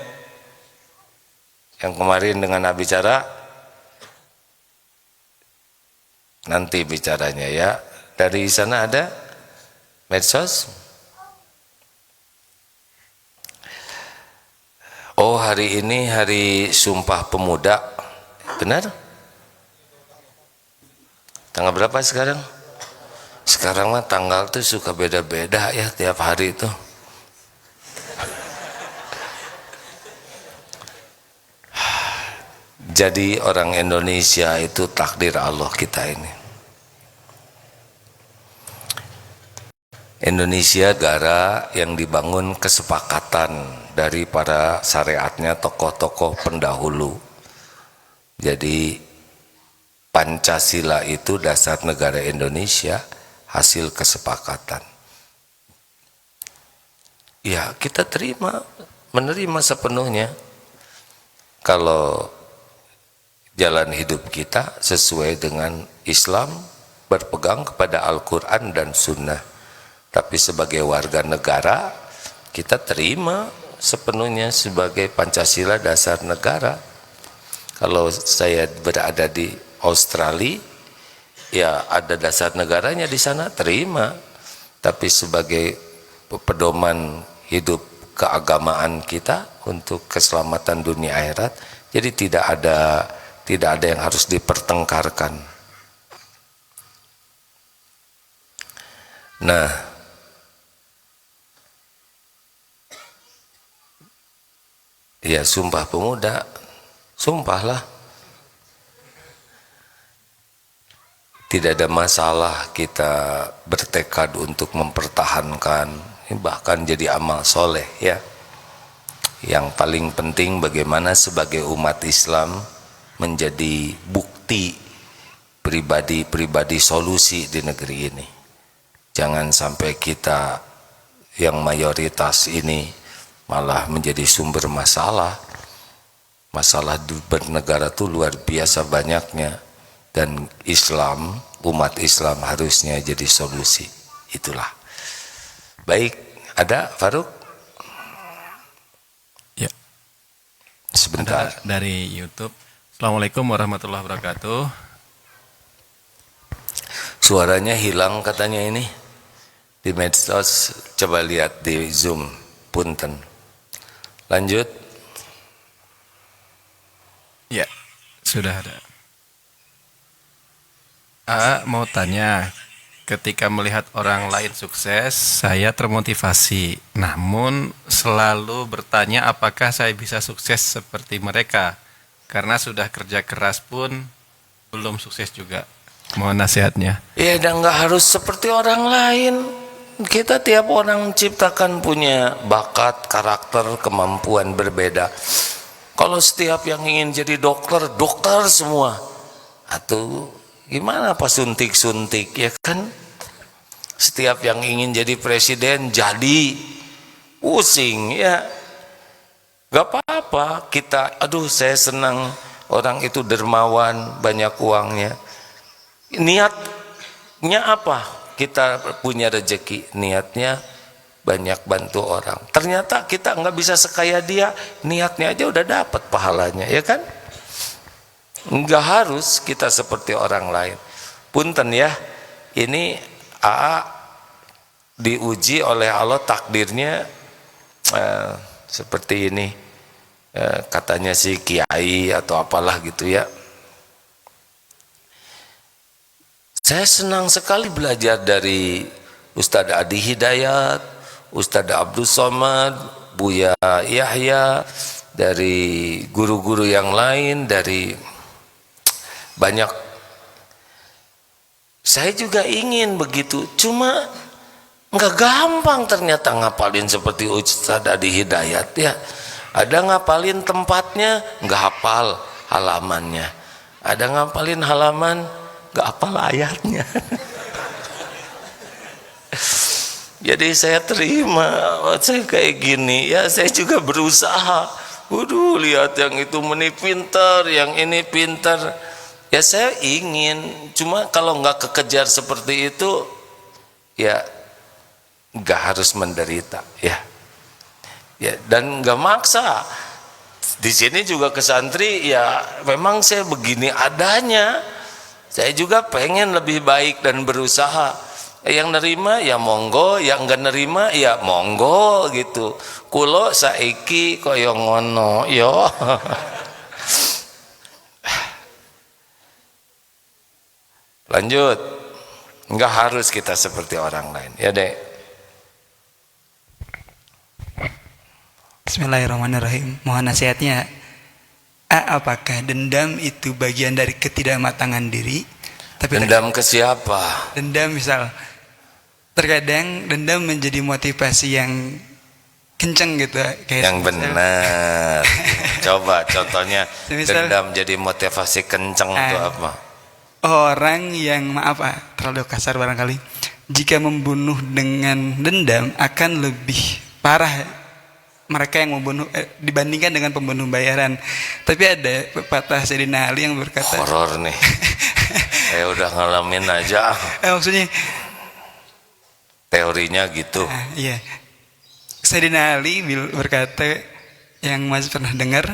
Yang kemarin dengan bicara? Nanti bicaranya ya. Dari sana ada medsos? Oh, hari ini hari Sumpah Pemuda. Benar? Tanggal berapa sekarang? Sekarang mah tanggal tuh suka beda-beda ya tiap hari itu. Jadi orang Indonesia itu takdir Allah kita ini. Indonesia negara yang dibangun kesepakatan dari para syariatnya tokoh-tokoh pendahulu. Jadi Pancasila itu dasar negara Indonesia, hasil kesepakatan. Ya kita menerima sepenuhnya. Kalau jalan hidup kita sesuai dengan Islam, berpegang kepada Al-Quran dan Sunnah. Tapi sebagai warga negara, kita terima sepenuhnya sebagai Pancasila dasar negara. Kalau saya berada di Australia, ya ada dasar negaranya di sana, terima. Tapi sebagai pedoman hidup keagamaan kita untuk keselamatan dunia akhirat, jadi tidak ada yang harus dipertengkarkan. Nah, ya Sumpah Pemuda, sumpahlah. Tidak ada masalah kita bertekad untuk mempertahankan, bahkan jadi amal soleh ya. Yang paling penting bagaimana sebagai umat Islam menjadi bukti pribadi-pribadi solusi di negeri ini. Jangan sampai kita yang mayoritas ini malah menjadi sumber masalah. Masalah bernegara itu luar biasa banyaknya. Dan Islam, umat Islam harusnya jadi solusi. Itulah. Baik, ada Faruk? Ya. Sebentar. Dari YouTube. Assalamualaikum warahmatullahi wabarakatuh. Suaranya hilang katanya ini. Di medsos, coba lihat di Zoom. Punten. Lanjut. Ya, sudah ada. Mau tanya, ketika melihat orang lain sukses, saya termotivasi. Namun selalu bertanya apakah saya bisa sukses seperti mereka. Karena sudah kerja keras pun belum sukses juga. Mohon nasihatnya. Ya dan nggak harus seperti orang lain. kita tiap orang ciptakan punya bakat, karakter, kemampuan berbeda. Kalau setiap yang ingin jadi dokter, dokter semua. Atau gimana apa suntik-suntik, ya kan? Setiap yang ingin jadi presiden, jadi pusing, ya. Gak apa-apa, kita, aduh saya senang orang itu dermawan, banyak uangnya. Niatnya apa? Kita punya rezeki, niatnya banyak bantu orang. Ternyata kita nggak bisa sekaya dia, niatnya aja udah dapat pahalanya, ya kan? Nggak harus kita seperti orang lain. Punten ya, ini AA diuji oleh Allah, takdirnya seperti ini. Katanya si kiai atau apalah gitu ya. Saya senang sekali belajar dari Ustadz Adi Hidayat, Ustadz Abdul Somad, Buya Yahya, dari guru-guru yang lain, dari banyak. Saya juga ingin begitu, cuma nggak gampang ternyata ngapalin seperti Ustadz Adi Hidayat ya. Ada ngapalin tempatnya, nggak hafal halamannya. Ada ngapalin halaman, nggak hafal ayatnya. Jadi saya terima, saya kayak gini ya, saya juga berusaha. Waduh, lihat yang itu pintar, yang ini pintar. Ya saya ingin, cuma kalau nggak kekejar seperti itu, ya nggak harus menderita, ya. Ya dan nggak maksa. Di sini juga ke santri, ya memang saya begini adanya. Saya juga pengen lebih baik dan berusaha. Yang nerima ya monggo, yang enggak nerima ya monggo gitu. Kulo saiki kaya ngono yo. Lanjut. Enggak harus kita seperti orang lain. Ya, Dek. Bismillahirrahmanirrahim. Mohon nasihatnya. Apakah dendam itu bagian dari ketidakmatangan diri? Tapi dendam ke siapa? Dendam misal terkadang dendam menjadi motivasi yang kenceng gitu kayak yang benar. Coba contohnya dendam jadi motivasi kenceng itu apa? Orang yang terlalu kasar barangkali, jika membunuh dengan dendam akan lebih parah mereka yang membunuh dibandingkan dengan pembunuh bayaran. Tapi ada pepatah Sayyidina Ali yang berkata, horor nih. Saya udah ngalamin aja. Maksudnya teorinya gitu. Iya. Sayyidina Ali berkata, yang Mas pernah dengar,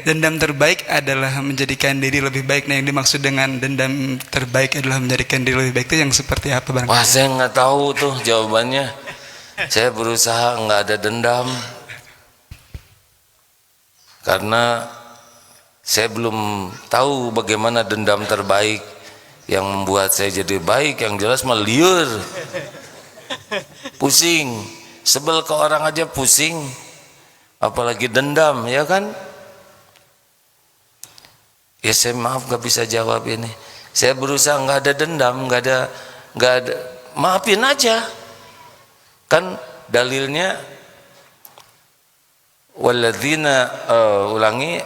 dendam terbaik adalah menjadikan diri lebih baik. Nah, yang dimaksud dengan dendam terbaik adalah menjadikan diri lebih baik itu yang seperti apa bang? Wah, saya nggak tahu tuh jawabannya. Saya berusaha nggak ada dendam karena saya belum tahu bagaimana dendam terbaik yang membuat saya jadi baik. Yang jelas mah liur, pusing, sebel ke orang aja pusing, apalagi dendam, ya kan? Ya saya maaf gak bisa jawab ini. Saya berusaha nggak ada dendam, nggak ada, maafin aja. Kan dalilnya walladzina ulangi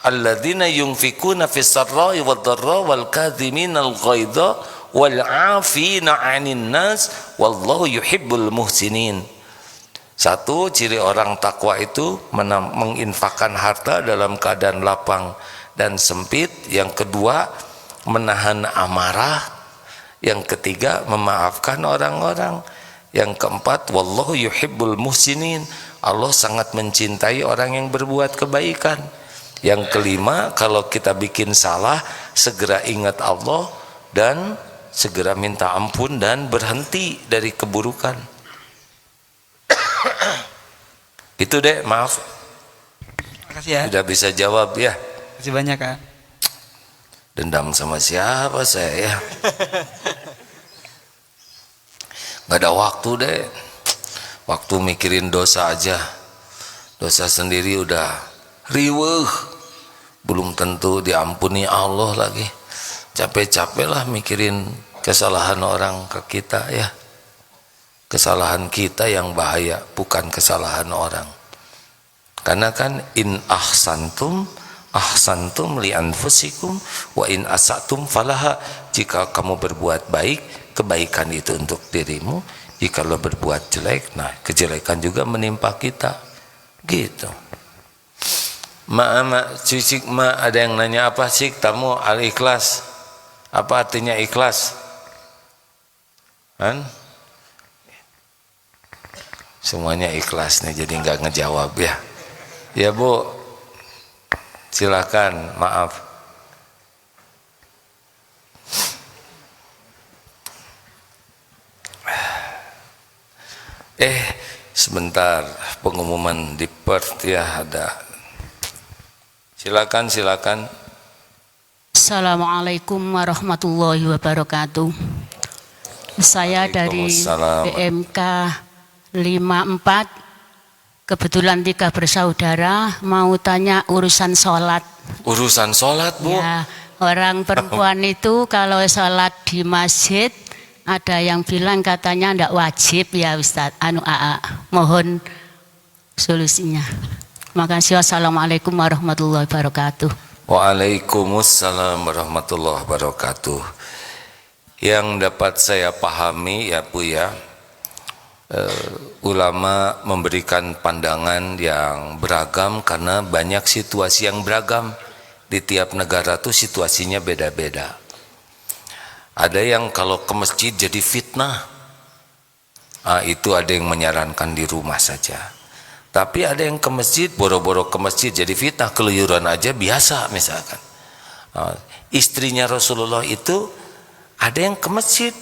alladzina yunfikuna fis sarra'i wad dharra wal kadhiminal ghaidha wal 'afina 'anil nas wallahu yuhibbul muhsinin. Satu ciri orang takwa itu menginfakkan harta dalam keadaan lapang dan sempit. Yang kedua menahan amarah. Yang ketiga memaafkan orang-orang. Yang keempat, wallahu yuhibbul muhsinin. Allah sangat mencintai orang yang berbuat kebaikan. Yang kelima, kalau kita bikin salah, segera ingat Allah dan segera minta ampun dan berhenti dari keburukan. Itu deh, maaf. Makasih ya. Sudah bisa jawab ya. Makasih banyak Kak. Dendam sama siapa saya ya? Gak ada waktu deh. Waktu mikirin dosa aja, dosa sendiri udah riweuh, belum tentu diampuni Allah lagi. Capek-capek lah mikirin kesalahan orang ke kita ya. Kesalahan kita yang bahaya, bukan kesalahan orang. Karena kan in ahsantum li anfusikum wa in asatum falaha. Jika kamu berbuat baik, kebaikan itu untuk dirimu. Jika lo berbuat jelek, nah kejelekan juga menimpa kita. Gitu. Cicik ada yang nanya apa sih tamu al-ikhlas? Apa artinya ikhlas? Kan? Semuanya ikhlas nih, jadi nggak ngejawab ya. Ya Bu, silakan, maaf. Sebentar, pengumuman di Perth ya ada. Silakan. Assalamualaikum warahmatullahi wabarakatuh. Saya dari BMK 54, kebetulan 3 bersaudara, mau tanya urusan sholat. Urusan sholat Bu? Ya, orang perempuan itu kalau sholat di masjid, ada yang bilang katanya tidak wajib ya Ustadz, mohon solusinya. Makasih. Wassalamualaikum warahmatullahi wabarakatuh. Waalaikumsalam warahmatullahi wabarakatuh. Yang dapat saya pahami ya Bu ya, ulama memberikan pandangan yang beragam karena banyak situasi yang beragam. Di tiap negara tuh situasinya beda-beda. Ada yang kalau ke masjid jadi fitnah, itu ada yang menyarankan di rumah saja. Tapi ada yang ke masjid, boro-boro ke masjid jadi fitnah, keluyuran aja biasa misalkan. Istrinya Rasulullah itu ada yang ke masjid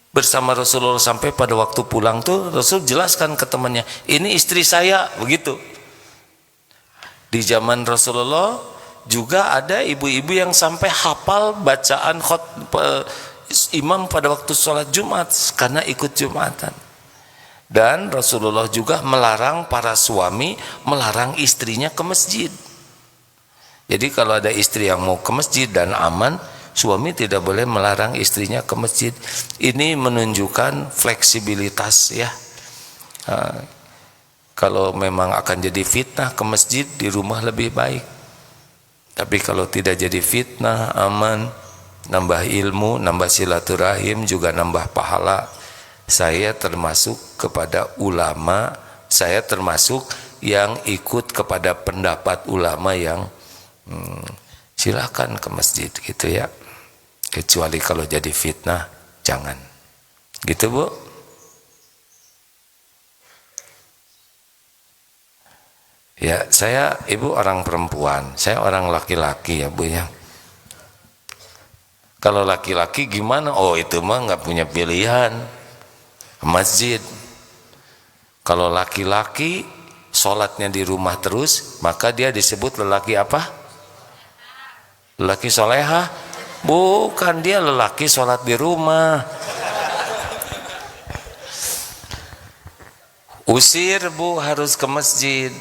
bersama Rasulullah, sampai pada waktu pulang tuh Rasul jelaskan ke temannya, ini istri saya, begitu. Di zaman Rasulullah juga ada ibu-ibu yang sampai hafal bacaan imam pada waktu sholat Jumat karena ikut Jumatan. Dan Rasulullah juga melarang para suami melarang istrinya ke masjid. Jadi kalau ada istri yang mau ke masjid dan aman, suami tidak boleh melarang istrinya ke masjid. Ini menunjukkan fleksibilitas ya. Kalau memang akan jadi fitnah ke masjid, di rumah lebih baik. Tapi kalau tidak jadi fitnah, aman, nambah ilmu, nambah silaturahim, juga nambah pahala. Saya termasuk kepada ulama, saya termasuk yang ikut kepada pendapat ulama yang silakan ke masjid gitu ya. Kecuali kalau jadi fitnah, jangan. Gitu Bu. Ya, saya, ibu orang perempuan, saya orang laki-laki ya Bu ya. Kalau laki-laki gimana? Oh itu mah nggak punya pilihan, ke masjid. Kalau laki-laki sholatnya di rumah terus, maka dia disebut lelaki apa? Lelaki soleha? Bukan, dia lelaki sholat di rumah. Usir Bu, harus ke masjid.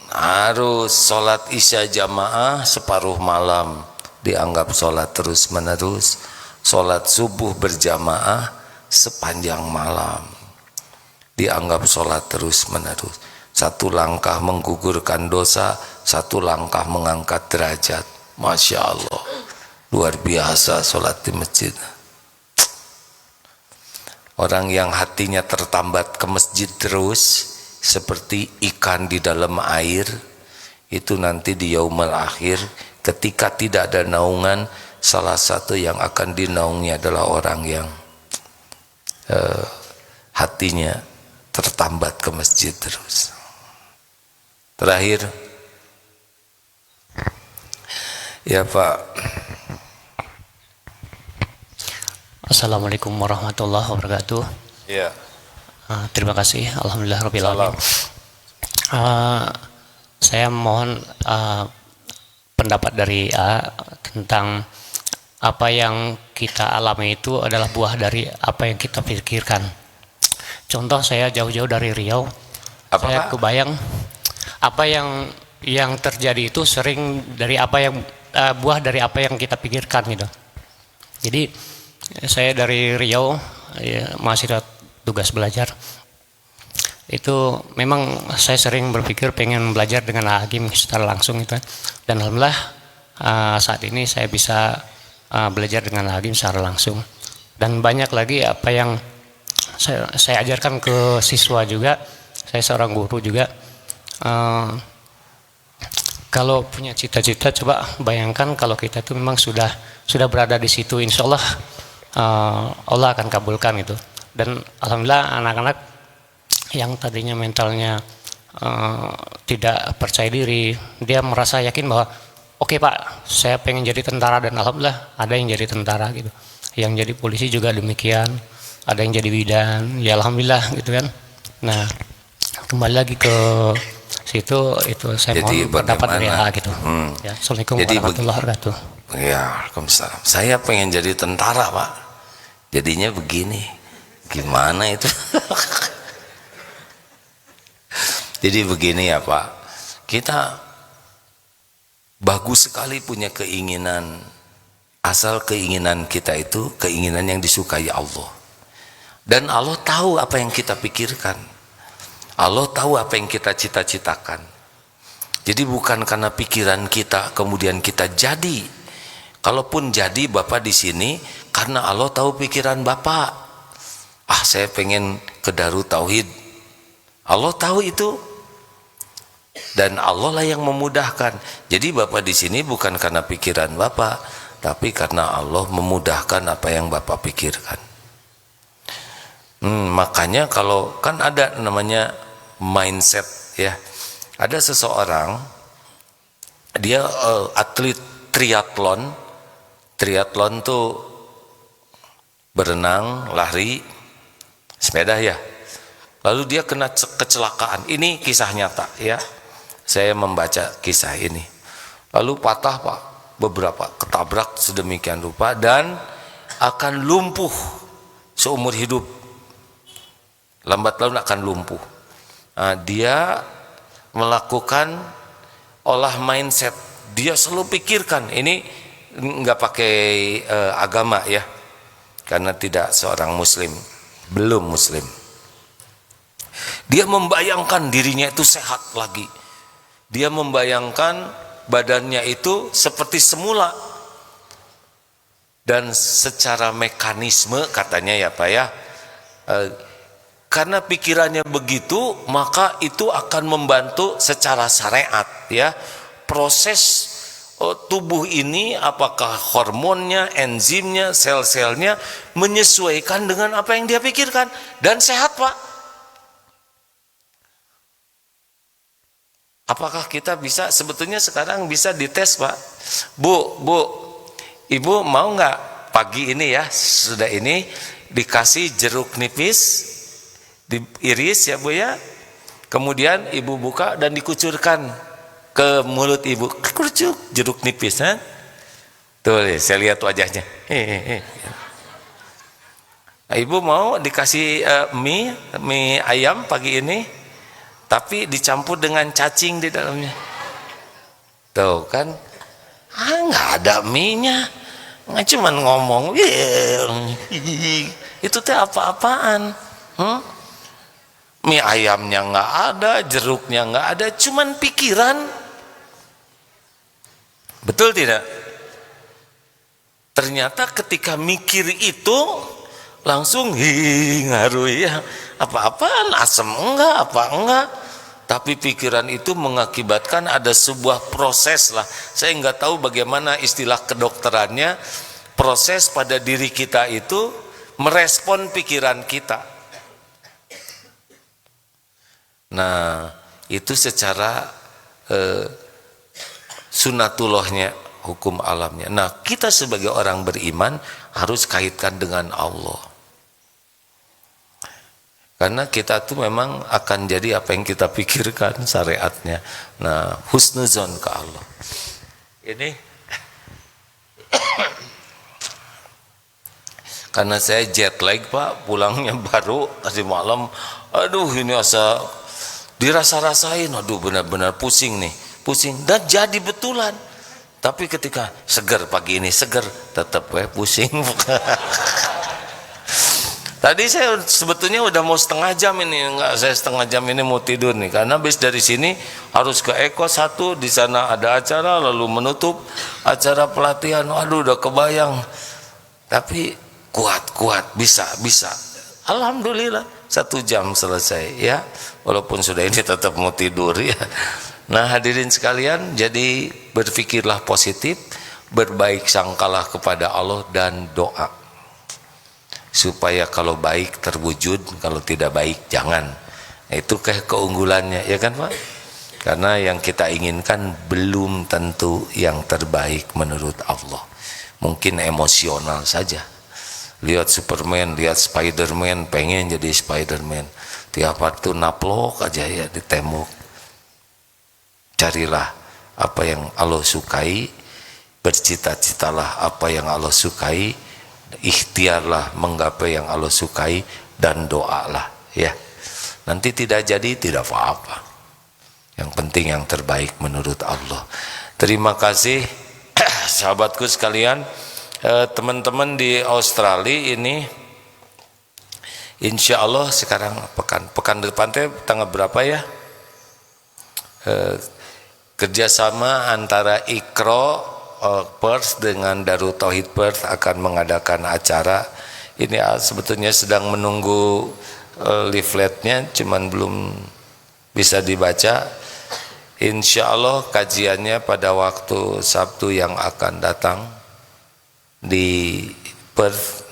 Harus sholat isya jamaah separuh malam, dianggap sholat terus menerus. Sholat subuh berjamaah sepanjang malam, dianggap sholat terus menerus. Satu langkah menggugurkan dosa, satu langkah mengangkat derajat. Masya Allah, luar biasa sholat di masjid. Orang yang hatinya tertambat ke masjid terus, seperti ikan di dalam air, itu nanti di yaumul akhir ketika tidak ada naungan, salah satu yang akan dinaungi adalah orang yang hatinya tertambat ke masjid terus. Terakhir ya Pak. Assalamualaikum warahmatullahi wabarakatuh. Ya. Terima kasih, alhamdulillah rabbil alamin. Saya mohon pendapat dari tentang apa yang kita alami itu adalah buah dari apa yang kita pikirkan. Contoh, saya jauh-jauh dari Riau. Saya kebayang apa yang terjadi itu sering dari apa yang buah dari apa yang kita pikirkan gitu. Jadi saya dari Riau, ya, mahasiswa tugas belajar. Itu memang saya sering berpikir pengen belajar dengan Al-Hakim secara langsung itu, dan alhamdulillah saat ini saya bisa belajar dengan Al-Hakim secara langsung. Dan banyak lagi apa yang saya ajarkan ke siswa juga. Saya seorang guru juga. Kalau punya cita-cita, coba bayangkan kalau kita itu memang sudah berada di situ, insya Allah Allah akan kabulkan itu. Dan alhamdulillah anak-anak yang tadinya mentalnya tidak percaya diri, dia merasa yakin bahwa oke Pak, saya pengen jadi tentara, dan alhamdulillah ada yang jadi tentara gitu. Yang jadi polisi juga demikian, ada yang jadi bidan, ya alhamdulillah gitu kan. Nah, kembali lagi ke situ, itu saya Jadi mohon pendapat dari bagaimana? gitu. Ya, Assalamualaikum Jadi warahmatullahi wabarakatuh. Ya, Waalaikumsalam. Saya pengen jadi tentara, Pak. Jadinya begini. Gimana itu? Jadi begini ya, Pak. Kita bagus sekali punya keinginan. Asal keinginan kita itu keinginan yang disukai Allah. Dan Allah tahu apa yang kita pikirkan. Allah tahu apa yang kita cita-citakan. Jadi bukan karena pikiran kita kemudian kita jadi. Kalaupun jadi Bapak di sini karena Allah tahu pikiran Bapak. Saya pengen ke Darut Tauhid. Allah tahu itu. Dan Allah lah yang memudahkan. Jadi Bapak di sini bukan karena pikiran Bapak, tapi karena Allah memudahkan apa yang Bapak pikirkan. Makanya kalau kan ada namanya mindset ya. Ada seseorang dia atlet triathlon. Triathlon tuh berenang, lari, sepeda ya. Lalu dia kena kecelakaan. Ini kisah nyata ya. Saya membaca kisah ini. Lalu patah Pak, beberapa ketabrak sedemikian rupa dan akan lumpuh seumur hidup. Lambat laun akan lumpuh. Dia melakukan olah mindset. Dia selalu pikirkan, ini nggak pakai agama ya, karena tidak seorang muslim, belum muslim. Dia membayangkan dirinya itu sehat lagi. Dia membayangkan badannya itu seperti semula. Dan secara mekanisme katanya ya Pak ya, karena pikirannya begitu, maka itu akan membantu secara syariat ya. Proses tubuh ini, apakah hormonnya, enzimnya, sel-selnya menyesuaikan dengan apa yang dia pikirkan dan sehat Pak. Apakah kita bisa, sebetulnya sekarang bisa dites Pak. Bu, Ibu mau nggak pagi ini ya, sudah ini dikasih jeruk nipis, diiris ya Bu ya, kemudian Ibu buka dan dikucurkan ke mulut Ibu, kerucuk jeruk nipis, ha? Tuh saya lihat wajahnya. Ibu mau dikasih mie ayam pagi ini, tapi dicampur dengan cacing di dalamnya. Tuh kan, nggak ada mie-nya, nggak cuman ngomong, itu teh apa-apaan? Mie ayamnya nggak ada, jeruknya nggak ada, cuman pikiran. Betul tidak? Ternyata ketika mikir itu langsung ngaruh ya. Apa-apaan, asam enggak, apa enggak. Tapi pikiran itu mengakibatkan ada sebuah proses lah. Saya nggak tahu bagaimana istilah kedokterannya. Proses pada diri kita itu merespon pikiran kita. Nah, itu secara sunatullahnya, hukum alamnya. Nah, kita sebagai orang beriman harus kaitkan dengan Allah. Karena kita tuh memang akan jadi apa yang kita pikirkan syariatnya. Nah, husnuzon ke Allah. Ini karena saya jet lag Pak, pulangnya baru tadi malam. Aduh, ini asa dirasa-rasain. Aduh, benar-benar pusing nih, pusing. Dan jadi betulan. Tapi ketika seger pagi ini, seger, tetap pusing. Tadi saya sebetulnya udah mau setengah jam ini, enggak, saya setengah jam ini mau tidur nih, karena habis dari sini harus ke Eko 1, di sana ada acara, lalu menutup acara pelatihan. Waduh, udah kebayang. Tapi kuat, bisa. Alhamdulillah 1 jam selesai ya, walaupun sudah ini tetap mau tidur ya. Nah hadirin sekalian, jadi berpikirlah positif, berbaik sangkalah kepada Allah dan doa, supaya kalau baik terwujud, kalau tidak baik jangan. Itu kayak keunggulannya ya kan Pak, karena yang kita inginkan belum tentu yang terbaik menurut Allah, mungkin emosional saja. Lihat Superman, lihat Spiderman, pengen jadi Spiderman, tiap waktu naplok aja ya di tembok. Carilah apa yang Allah sukai, bercita-citalah apa yang Allah sukai, ikhtiarlah menggapai yang Allah sukai, dan doalah ya. Nanti tidak jadi tidak apa-apa, yang penting yang terbaik menurut Allah. Terima kasih sahabatku sekalian. Teman-teman di Australia ini insya Allah sekarang pekan depan tanggal berapa ya, kerjasama antara IKRO Perth dengan Darut Tauhid Perth akan mengadakan acara ini. Sebetulnya sedang menunggu leafletnya, cuman belum bisa dibaca. Insya Allah kajiannya pada waktu Sabtu yang akan datang di Perth.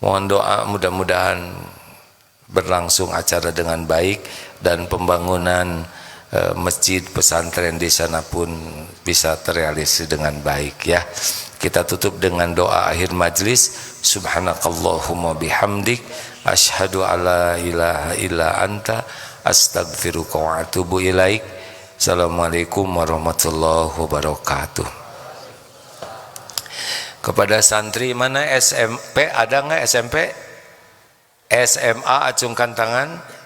Mohon doa mudah-mudahan berlangsung acara dengan baik, dan pembangunan masjid pesantren di sana pun bisa terrealisasi dengan baik ya. Kita tutup dengan doa akhir majlis. Subhanakallahumma bihamdik, asyhadu alla ilaha illa anta, astaghfiruka wa atubu ilaik. Assalamualaikum warahmatullahi wabarakatuh. Kepada santri mana SMP, ada nggak SMP? SMA acungkan tangan.